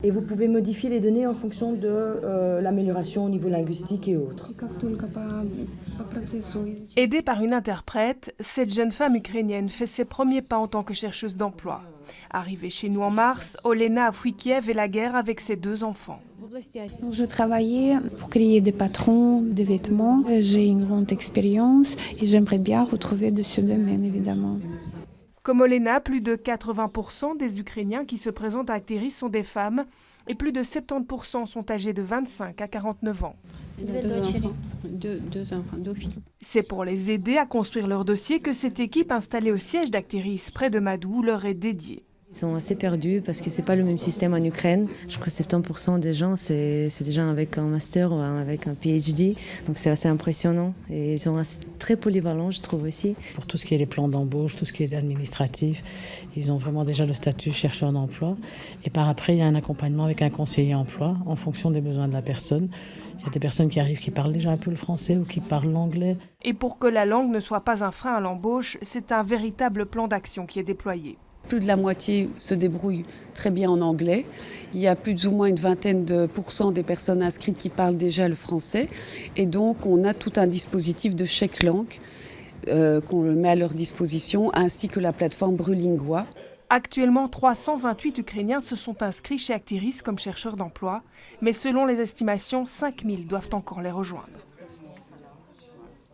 et vous pouvez modifier les données en fonction de l'amélioration au niveau linguistique et autres. Aidée par une interprète, cette jeune femme ukrainienne fait ses premiers pas en tant que chercheuse d'emploi. Arrivée chez nous en mars, Olena a fui Kiev et la guerre avec ses 2 enfants. Je travaillais pour créer des patrons de vêtements. J'ai une grande expérience et j'aimerais bien retrouver de ce domaine, évidemment. Comme Olena, plus de 80% des Ukrainiens qui se présentent à Acteris sont des femmes et plus de 70% sont âgés de 25 à 49 ans. Deux filles. C'est pour les aider à construire leur dossier que cette équipe installée au siège d'Acteris près de Madou leur est dédiée. Ils sont assez perdus parce que ce n'est pas le même système en Ukraine. Je crois que 70% des gens, c'est des gens avec un master ou avec un PhD. Donc c'est assez impressionnant. Et ils sont très polyvalents, je trouve aussi. Pour tout ce qui est les plans d'embauche, tout ce qui est administratif, ils ont vraiment déjà le statut chercheur d'emploi. Et par après, il y a un accompagnement avec un conseiller emploi en fonction des besoins de la personne. Il y a des personnes qui arrivent qui parlent déjà un peu le français ou qui parlent l'anglais. Et pour que la langue ne soit pas un frein à l'embauche, c'est un véritable plan d'action qui est déployé. Plus de la moitié se débrouillent très bien en anglais. Il y a plus ou moins une vingtaine de % des personnes inscrites qui parlent déjà le français. Et donc, on a tout un dispositif de chèque langue qu'on met à leur disposition, ainsi que la plateforme Brulingua. Actuellement, 328 Ukrainiens se sont inscrits chez Acteris comme chercheurs d'emploi, mais selon les estimations, 5000 doivent encore les rejoindre.